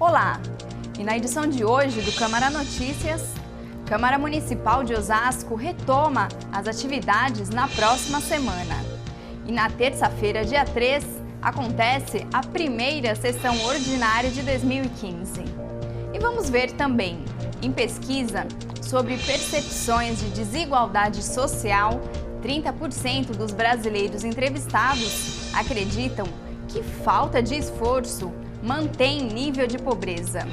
Olá! E na edição de hoje do Câmara Notícias, Câmara Municipal de Osasco retoma as atividades na próxima semana. E na terça-feira, dia 3, acontece a primeira sessão ordinária de 2015. E vamos ver também, em pesquisa sobre percepções de desigualdade social, 30% dos brasileiros entrevistados acreditam que falta de esforço mantém nível de pobreza.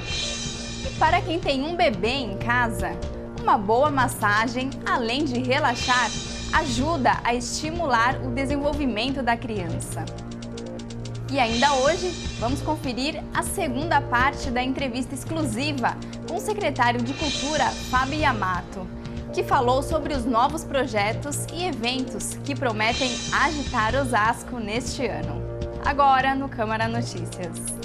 E para quem tem um bebê em casa, uma boa massagem, além de relaxar, ajuda a estimular o desenvolvimento da criança. E ainda hoje, vamos conferir a segunda parte da entrevista exclusiva com o secretário de Cultura, Fábio Yamato, que falou sobre os novos projetos e eventos que prometem agitar Osasco neste ano. Agora no Câmara Notícias.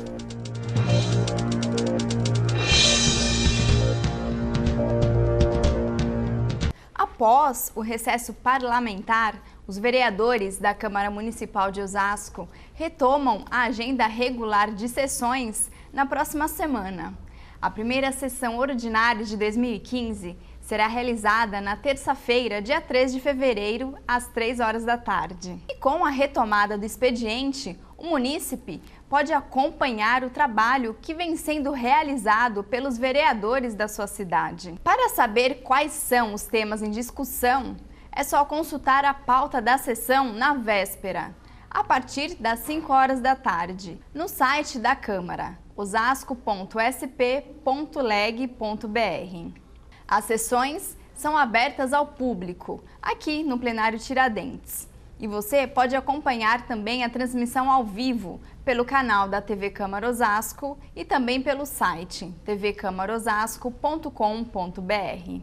Após o recesso parlamentar, os vereadores da Câmara Municipal de Osasco retomam a agenda regular de sessões na próxima semana. A primeira sessão ordinária de 2015 será realizada na terça-feira, dia 3 de fevereiro, às 3 horas da tarde. E com a retomada do expediente, o munícipe pode acompanhar o trabalho que vem sendo realizado pelos vereadores da sua cidade. Para saber quais são os temas em discussão, é só consultar a pauta da sessão na véspera, a partir das 5 horas da tarde, no site da Câmara, osasco.sp.leg.br. As sessões são abertas ao público, aqui no Plenário Tiradentes. E você pode acompanhar também a transmissão ao vivo pelo canal da TV Câmara Osasco e também pelo site tvcamarosasco.com.br.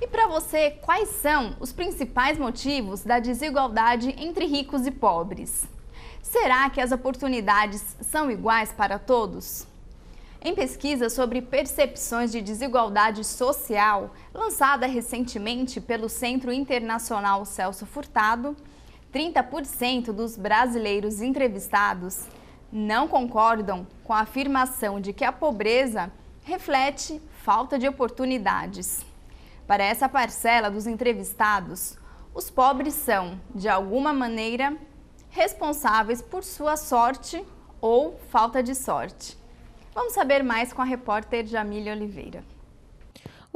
E para você, quais são os principais motivos da desigualdade entre ricos e pobres? Será que as oportunidades são iguais para todos? Em pesquisa sobre percepções de desigualdade social, lançada recentemente pelo Centro Internacional Celso Furtado, 30% dos brasileiros entrevistados não concordam com a afirmação de que a pobreza reflete falta de oportunidades. Para essa parcela dos entrevistados, os pobres são, de alguma maneira, responsáveis por sua sorte ou falta de sorte. Vamos saber mais com a repórter Jamília Oliveira.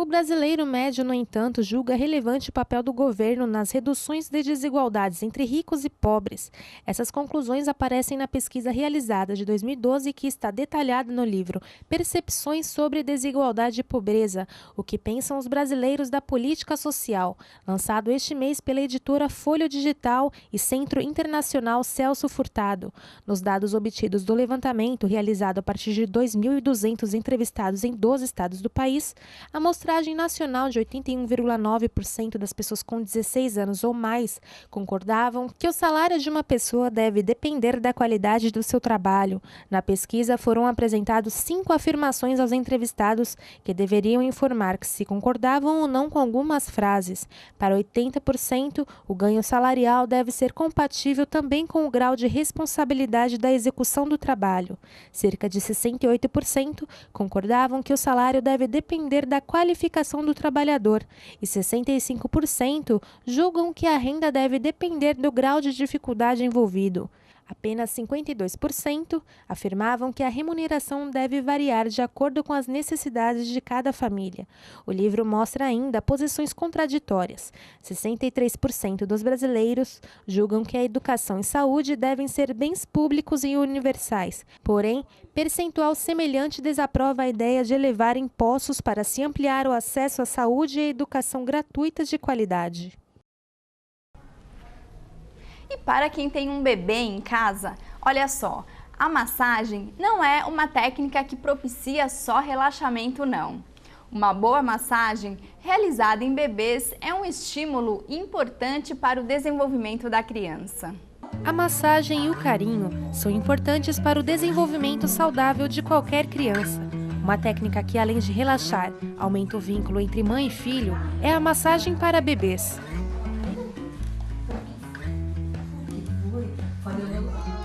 O brasileiro médio, no entanto, julga relevante o papel do governo nas reduções de desigualdades entre ricos e pobres. Essas conclusões aparecem na pesquisa realizada de 2012 que está detalhada no livro Percepções sobre Desigualdade e Pobreza, o que pensam os brasileiros da política social, lançado este mês pela editora Folha Digital e Centro Internacional Celso Furtado. Nos dados obtidos do levantamento, realizado a partir de 2.200 entrevistados em 12 estados do país, a amostragem nacional de 81,9% das pessoas com 16 anos ou mais concordavam que o salário de uma pessoa deve depender da qualidade do seu trabalho. Na pesquisa foram apresentados 5 afirmações aos entrevistados que deveriam informar que se concordavam ou não com algumas frases. Para 80%, o ganho salarial deve ser compatível também com o grau de responsabilidade da execução do trabalho. Cerca de 68% concordavam que o salário deve depender da qualificação do trabalhador e 65% julgam que a renda deve depender do grau de dificuldade envolvido. Apenas 52% afirmavam que a remuneração deve variar de acordo com as necessidades de cada família. O livro mostra ainda posições contraditórias. 63% dos brasileiros julgam que a educação e saúde devem ser bens públicos e universais. Porém, percentual semelhante desaprova a ideia de elevar impostos para se ampliar o acesso à saúde e educação gratuitas de qualidade. E para quem tem um bebê em casa, olha só, a massagem não é uma técnica que propicia só relaxamento, não. Uma boa massagem realizada em bebês é um estímulo importante para o desenvolvimento da criança. A massagem e o carinho são importantes para o desenvolvimento saudável de qualquer criança. Uma técnica que, além de relaxar, aumenta o vínculo entre mãe e filho, é a massagem para bebês.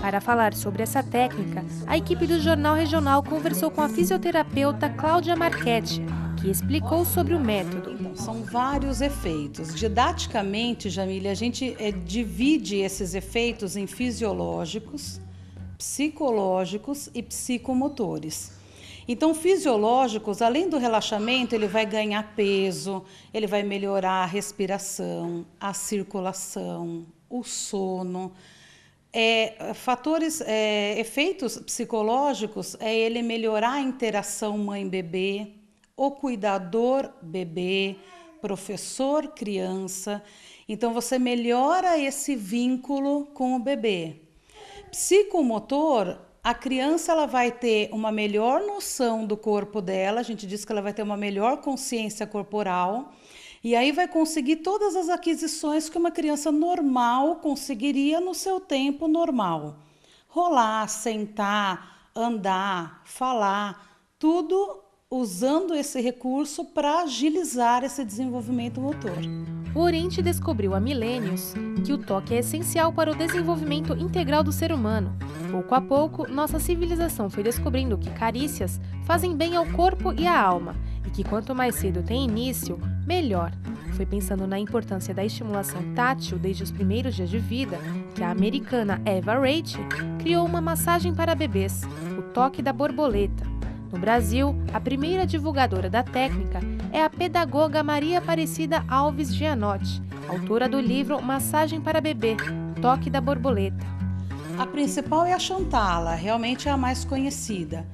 Para falar sobre essa técnica, a equipe do Jornal Regional conversou com a fisioterapeuta Cláudia Marchetti, que explicou sobre o método. Então, são vários efeitos. Didaticamente, Jamília, a gente divide esses efeitos em fisiológicos, psicológicos e psicomotores. Então, fisiológicos, além do relaxamento, ele vai ganhar peso, ele vai melhorar a respiração, a circulação, o sono. Efeitos psicológicos é ele melhorar a interação mãe-bebê, o cuidador bebê, professor criança. Então, você melhora esse vínculo com o bebê. Psicomotor, a criança ela vai ter uma melhor noção do corpo dela, a gente diz que ela vai ter uma melhor consciência corporal, e aí vai conseguir todas as aquisições que uma criança normal conseguiria no seu tempo normal. Rolar, sentar, andar, falar, tudo usando esse recurso para agilizar esse desenvolvimento motor. O Oriente descobriu há milênios que o toque é essencial para o desenvolvimento integral do ser humano. Pouco a pouco, nossa civilização foi descobrindo que carícias fazem bem ao corpo e à alma, e que quanto mais cedo tem início, melhor. Foi pensando na importância da estimulação tátil desde os primeiros dias de vida que a americana Eva Reich criou uma massagem para bebês, o toque da borboleta. No Brasil, a primeira divulgadora da técnica é a pedagoga Maria Aparecida Alves Gianotti, autora do livro Massagem para Bebê, Toque da Borboleta. A principal é a Chantala, realmente é a mais conhecida.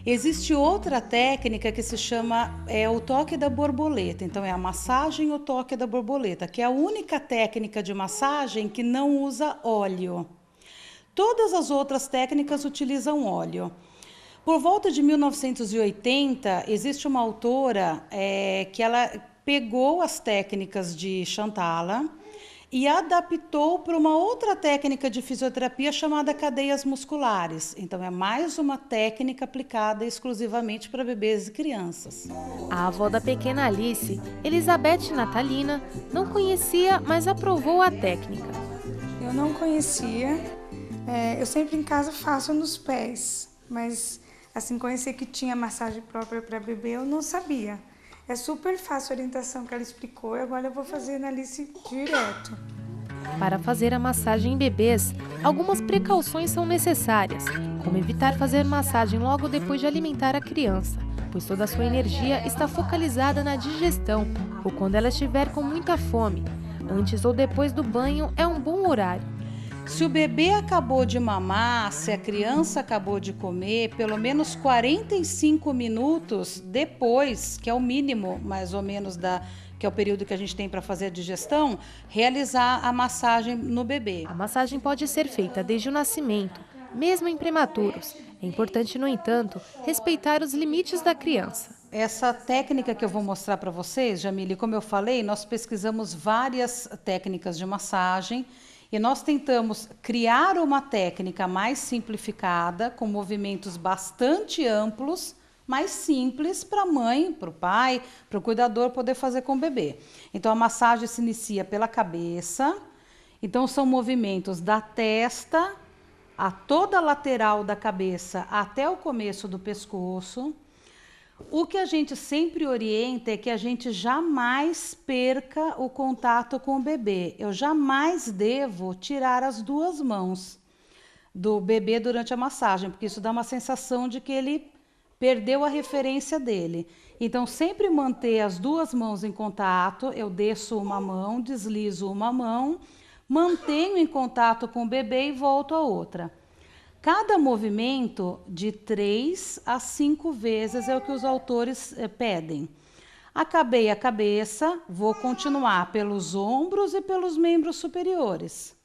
Existe outra técnica que se chama o toque da borboleta. Então, é a massagem e o toque da borboleta, que é a única técnica de massagem que não usa óleo. Todas as outras técnicas utilizam óleo. Por volta de 1980, existe uma autora que ela pegou as técnicas de Chantala e adaptou para uma outra técnica de fisioterapia chamada cadeias musculares. Então, é mais uma técnica aplicada exclusivamente para bebês e crianças. A avó da pequena Alice, Elizabeth Natalina, não conhecia, mas aprovou a técnica. Eu não conhecia, eu sempre em casa faço nos pés, mas assim, conhecer que tinha massagem própria para bebê, eu não sabia. É super fácil a orientação que ela explicou e agora eu vou fazer na Alice direto. Para fazer a massagem em bebês, algumas precauções são necessárias, como evitar fazer massagem logo depois de alimentar a criança, pois toda a sua energia está focalizada na digestão ou quando ela estiver com muita fome. Antes ou depois do banho é um bom horário. Se o bebê acabou de mamar, se a criança acabou de comer, pelo menos 45 minutos depois, que é o mínimo mais ou menos que é o período que a gente tem para fazer a digestão, realizar a massagem no bebê. A massagem pode ser feita desde o nascimento, mesmo em prematuros. É importante, no entanto, respeitar os limites da criança. Essa técnica que eu vou mostrar para vocês, Jamile, como eu falei, nós pesquisamos várias técnicas de massagem e nós tentamos criar uma técnica mais simplificada, com movimentos bastante amplos, mais simples para a mãe, para o pai, para o cuidador poder fazer com o bebê. Então, a massagem se inicia pela cabeça. Então, são movimentos da testa a toda a lateral da cabeça até o começo do pescoço. O que a gente sempre orienta é que a gente jamais perca o contato com o bebê. Eu jamais devo tirar as duas mãos do bebê durante a massagem, porque isso dá uma sensação de que ele perdeu a referência dele. Então, sempre manter as duas mãos em contato. Eu desço uma mão, deslizo uma mão, mantenho em contato com o bebê e volto a outra. Cada movimento de 3 a 5 vezes é o que os autores pedem. Acabei a cabeça, vou continuar pelos ombros e pelos membros superiores.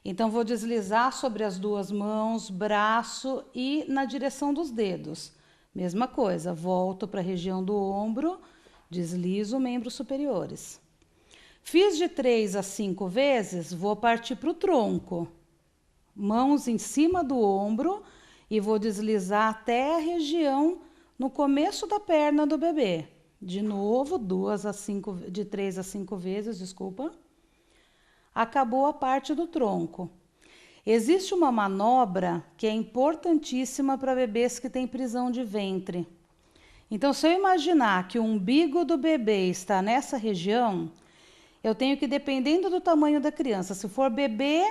Então, vou deslizar sobre as duas mãos, braço e na direção dos dedos. Mesma coisa, volto para a região do ombro, deslizo membros superiores. Fiz de 3 a 5 vezes, vou partir para o tronco. Mãos em cima do ombro e vou deslizar até a região no começo da perna do bebê. De novo, de 3 a 5 vezes, desculpa. Acabou a parte do tronco. Existe uma manobra que é importantíssima para bebês que têm prisão de ventre. Então, se eu imaginar que o umbigo do bebê está nessa região, eu tenho que, dependendo do tamanho da criança, se for bebê,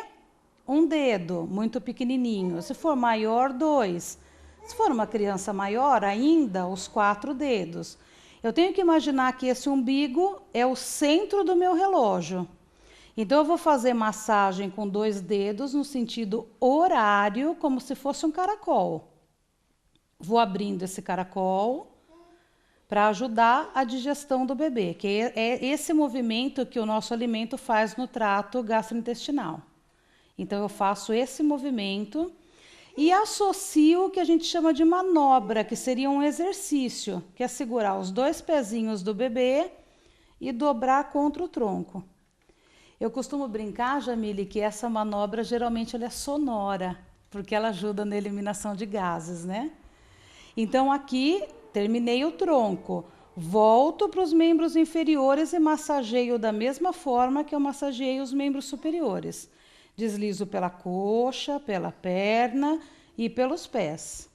1 dedo, muito pequenininho. Se for maior, 2. Se for uma criança maior, ainda os 4 dedos. Eu tenho que imaginar que esse umbigo é o centro do meu relógio. Então, eu vou fazer massagem com 2 dedos no sentido horário, como se fosse um caracol. Vou abrindo esse caracol para ajudar a digestão do bebê, que é esse movimento que o nosso alimento faz no trato gastrointestinal. Então, eu faço esse movimento e associo o que a gente chama de manobra, que seria um exercício, que é segurar os 2 pezinhos do bebê e dobrar contra o tronco. Eu costumo brincar, Jamile, que essa manobra geralmente ela é sonora, porque ela ajuda na eliminação de gases, né? Então, aqui, terminei o tronco, volto para os membros inferiores e massageio da mesma forma que eu massageei os membros superiores. Deslizo pela coxa, pela perna e pelos pés.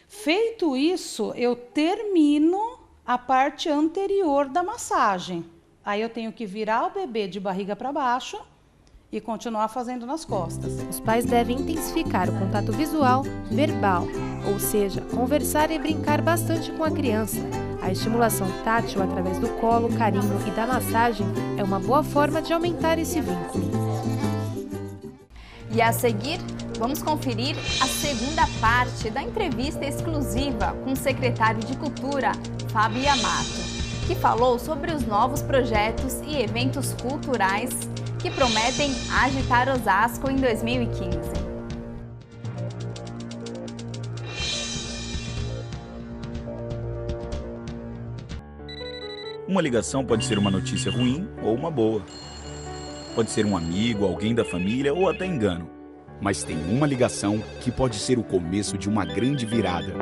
Feito isso, eu termino a parte anterior da massagem. Aí eu tenho que virar o bebê de barriga para baixo e continuar fazendo nas costas. Os pais devem intensificar o contato visual, verbal, ou seja, conversar e brincar bastante com a criança. A estimulação tátil através do colo, carinho e da massagem é uma boa forma de aumentar esse vínculo. E a seguir, vamos conferir a segunda parte da entrevista exclusiva com o secretário de Cultura, Fábio Yamato, que falou sobre os novos projetos e eventos culturais que prometem agitar Osasco em 2015. Uma ligação pode ser uma notícia ruim ou uma boa. Pode ser um amigo, alguém da família ou até engano. Mas tem uma ligação que pode ser o começo de uma grande virada.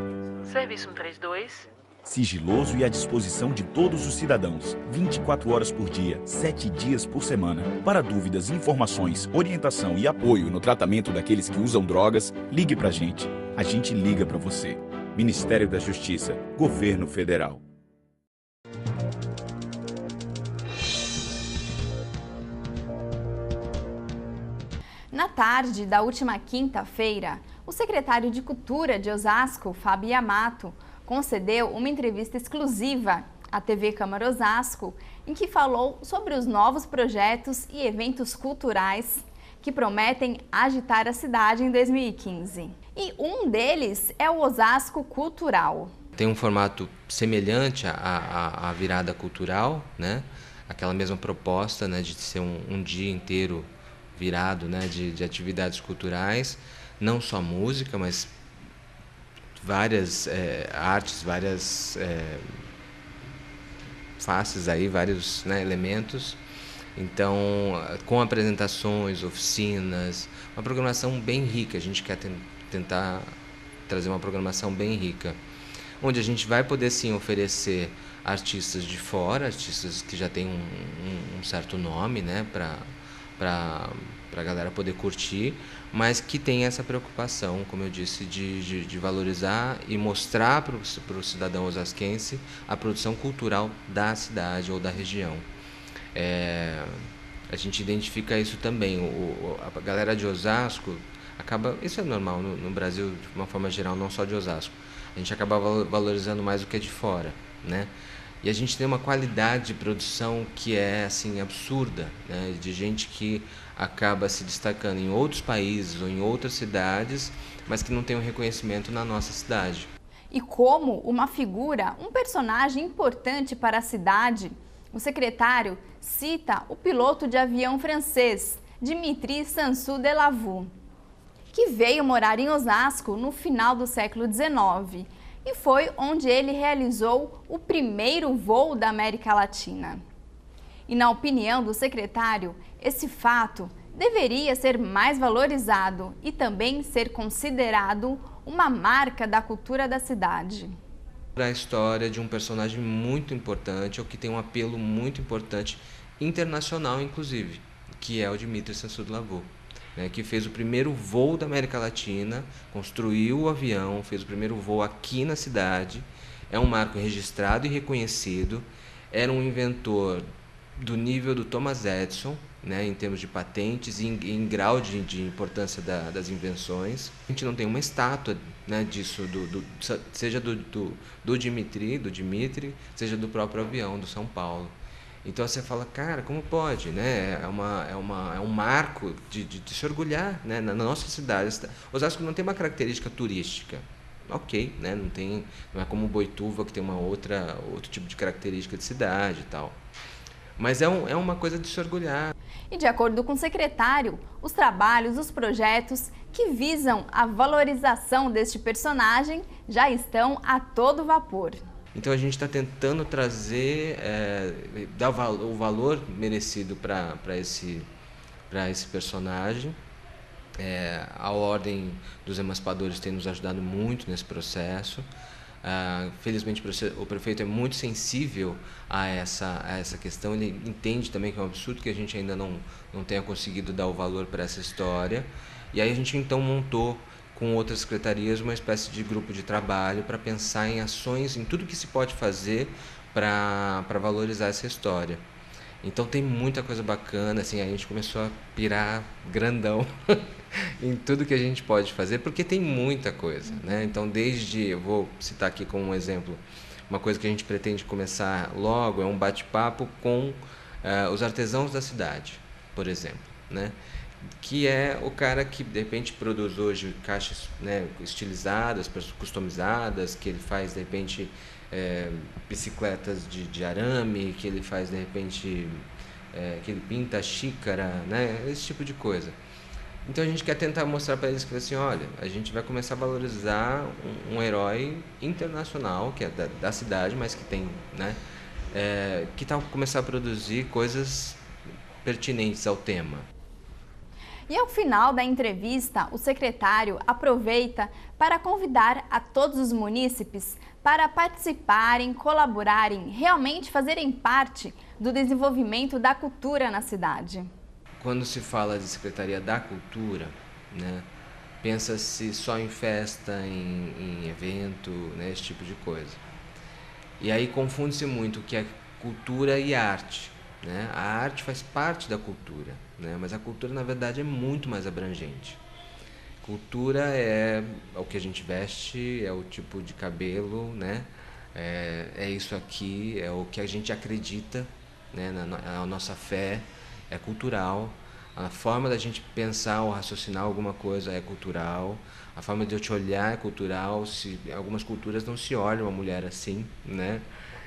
Serviço 132. Sigiloso e à disposição de todos os cidadãos, 24 horas por dia, 7 dias por semana. Para dúvidas, informações, orientação e apoio no tratamento daqueles que usam drogas, ligue pra gente. A gente liga pra você. Ministério da Justiça, Governo Federal. Na tarde da última quinta-feira, o secretário de Cultura de Osasco, Fábio Yamato, concedeu uma entrevista exclusiva à TV Câmara Osasco, em que falou sobre os novos projetos e eventos culturais que prometem agitar a cidade em 2015. E um deles é o Osasco Cultural. Tem um formato semelhante à virada cultural, né? Aquela mesma proposta, né, de ser um dia inteiro virado, né, de atividades culturais, não só música, mas várias artes, várias faces aí, vários, né, elementos. Então, com apresentações, oficinas, uma programação bem rica. A gente quer tentar trazer uma programação bem rica, onde a gente vai poder sim oferecer artistas de fora, artistas que já têm um certo nome, né, para a galera poder curtir, mas que tem essa preocupação, como eu disse, de valorizar e mostrar para o cidadão osasquense a produção cultural da cidade ou da região. A gente identifica isso também. A galera de Osasco acaba, isso é normal no Brasil de uma forma geral, não só de Osasco, a gente acaba valorizando mais o que é de fora, né? E a gente tem uma qualidade de produção que é assim absurda, né? De gente que acaba se destacando em outros países ou em outras cidades, mas que não tem um reconhecimento na nossa cidade. E como uma figura, um personagem importante para a cidade, o secretário cita o piloto de avião francês, Dimitri Sansou-Delavaux, que veio morar em Osasco no final do século XIX. E foi onde ele realizou o primeiro voo da América Latina. E na opinião do secretário, esse fato deveria ser mais valorizado e também ser considerado uma marca da cultura da cidade. A história de um personagem muito importante, ou que tem um apelo muito importante, internacional inclusive, que é o Dimitri Sansou-Delavaux. né, que fez o primeiro voo da América Latina, construiu o avião, fez o primeiro voo aqui na cidade, é um marco registrado e reconhecido, era um inventor do nível do Thomas Edison, né, em termos de patentes e em grau de importância das invenções. A gente não tem uma estátua, né, disso, seja do Dmitry, seja do próprio avião, do São Paulo. Então você fala, cara, como pode? Né? É um marco de se orgulhar, né, na nossa cidade. Osasco não tem uma característica turística. Ok, né? Não é como Boituva, que tem outro tipo de característica de cidade e tal. Mas é uma coisa de se orgulhar. E de acordo com o secretário, os trabalhos, os projetos que visam a valorização deste personagem já estão a todo vapor. Então a gente está tentando trazer, dar o valor merecido para esse personagem. A Ordem dos Emancipadores tem nos ajudado muito nesse processo. Felizmente o prefeito é muito sensível a essa questão, ele entende também que é um absurdo que a gente ainda não tenha conseguido dar o valor para essa história. E aí a gente então montou com outras secretarias uma espécie de grupo de trabalho para pensar em ações, em tudo que se pode fazer para valorizar essa história. Então tem muita coisa bacana, assim, a gente começou a pirar grandão em tudo que a gente pode fazer, porque tem muita coisa, né? Então eu vou citar aqui como um exemplo, uma coisa que a gente pretende começar logo é um bate-papo com os artesãos da cidade, por exemplo, né? Que é o cara que de repente produz hoje caixas, né, estilizadas, customizadas, que ele faz de repente bicicletas de arame, que ele faz de repente que ele pinta xícara, né, esse tipo de coisa. Então a gente quer tentar mostrar para eles que assim, olha, a gente vai começar a valorizar um herói internacional que é da cidade, mas que tem, né, que tal começar a produzir coisas pertinentes ao tema. E ao final da entrevista, o secretário aproveita para convidar a todos os munícipes para participarem, colaborarem, realmente fazerem parte do desenvolvimento da cultura na cidade. Quando se fala de Secretaria da Cultura, né, pensa-se só em festa, em evento, né, esse tipo de coisa. E aí confunde-se muito o que é cultura e arte. Né? A arte faz parte da cultura, né? Mas a cultura na verdade é muito mais abrangente. Cultura é o que a gente veste, é o tipo de cabelo, né? É isso aqui, é o que a gente acredita, né? A nossa fé é cultural, a forma da gente pensar ou raciocinar alguma coisa é cultural, a forma de eu te olhar é cultural. Algumas culturas não se olham uma mulher assim, né?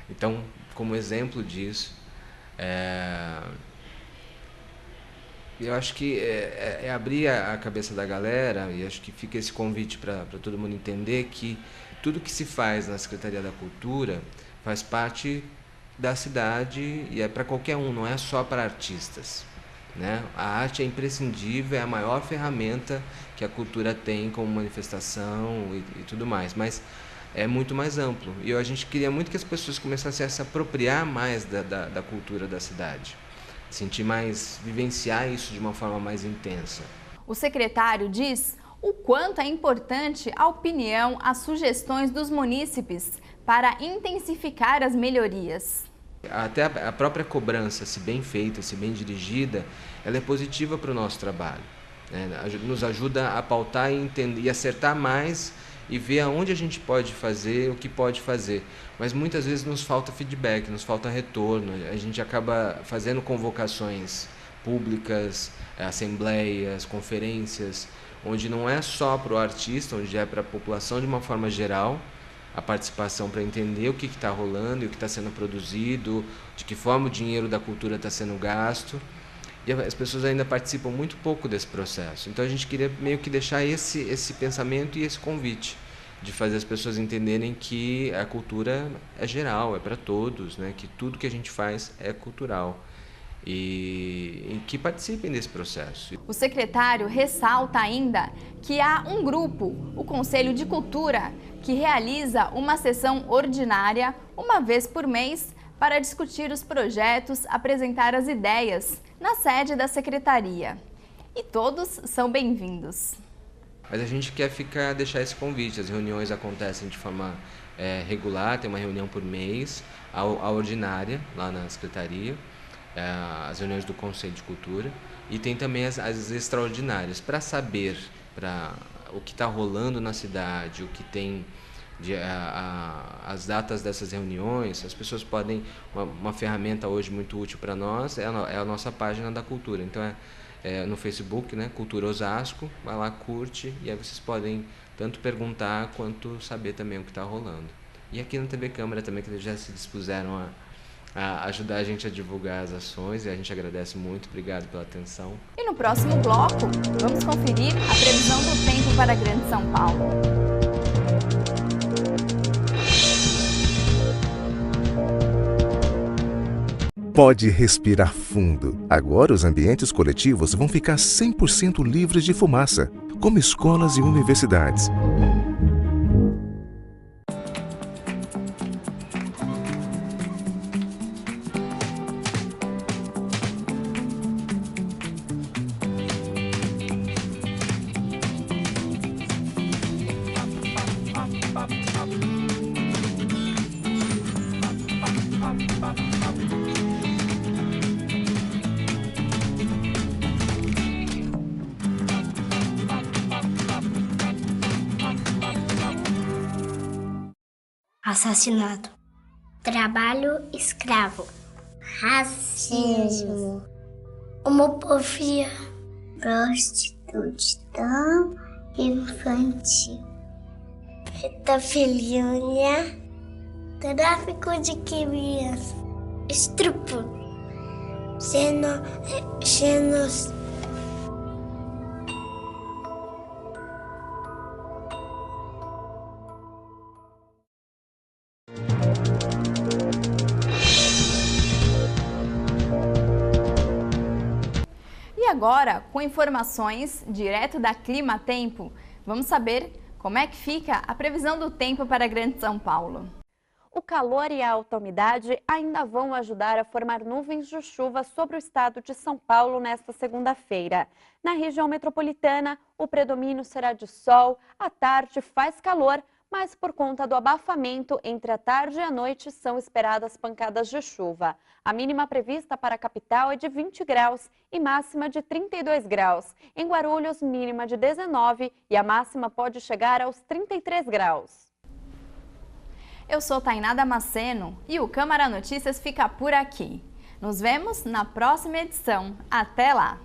Então, como exemplo disso, eu acho que é abrir a cabeça da galera, e acho que fica esse convite para todo mundo entender que tudo que se faz na Secretaria da Cultura faz parte da cidade e é para qualquer um, não é só para artistas, né? A arte é imprescindível, é a maior ferramenta que a cultura tem como manifestação e tudo mais, mas é muito mais amplo. E a gente queria muito que as pessoas começassem a se apropriar mais da cultura da cidade, sentir mais, vivenciar isso de uma forma mais intensa. O secretário diz o quanto é importante a opinião, as sugestões dos munícipes para intensificar as melhorias. Até a própria cobrança, se bem feita, se bem dirigida, ela é positiva para o nosso trabalho, né? Nos ajuda a pautar e entender, e acertar mais e ver aonde a gente pode fazer, o que pode fazer. Mas muitas vezes nos falta feedback, nos falta retorno. A gente acaba fazendo convocações públicas, assembleias, conferências, onde não é só para o artista, onde é para a população de uma forma geral, a participação para entender o que está rolando e o que está sendo produzido, de que forma o dinheiro da cultura está sendo gasto. E as pessoas ainda participam muito pouco desse processo. Então a gente queria meio que deixar esse pensamento e esse convite de fazer as pessoas entenderem que a cultura é geral, é para todos, né? Que tudo que a gente faz é cultural e que participem desse processo. O secretário ressalta ainda que há um grupo, o Conselho de Cultura, que realiza uma sessão ordinária uma vez por mês para discutir os projetos, apresentar as ideias na sede da Secretaria. e todos são bem-vindos. Mas a gente quer deixar esse convite. As reuniões acontecem de forma regular, tem uma reunião por mês, a ordinária lá na Secretaria, as reuniões do Conselho de Cultura, e tem também as extraordinárias, para saber o que está rolando na cidade, o que tem, as datas dessas reuniões. As pessoas podem, uma ferramenta hoje muito útil para nós é a nossa página da cultura. Então no Facebook, né, Cultura Osasco, vai lá, curte, e aí vocês podem tanto perguntar quanto saber também o que está rolando. E aqui na TV Câmara também, que eles já se dispuseram a ajudar a gente a divulgar as ações, e a gente agradece muito. Obrigado pela atenção. E no próximo bloco, vamos conferir a previsão do tempo para a Grande São Paulo. Pode respirar fundo. Agora os ambientes coletivos vão ficar 100% livres de fumaça, como escolas e universidades. Assassinato, trabalho escravo, racismo, homofobia, prostituição infantil, pedofilia, tráfico de crianças, estupro, genocídio. E agora, com informações direto da Clima Tempo, vamos saber como é que fica a previsão do tempo para a Grande São Paulo. O calor e a alta umidade ainda vão ajudar a formar nuvens de chuva sobre o estado de São Paulo nesta segunda-feira. Na região metropolitana, o predomínio será de sol, à tarde faz calor, mas por conta do abafamento entre a tarde e a noite são esperadas pancadas de chuva. A mínima prevista para a capital é de 20 graus e máxima de 32 graus. Em Guarulhos, mínima de 19 e a máxima pode chegar aos 33 graus. Eu sou Tainá Damasceno e o Câmara Notícias fica por aqui. Nos vemos na próxima edição. Até lá!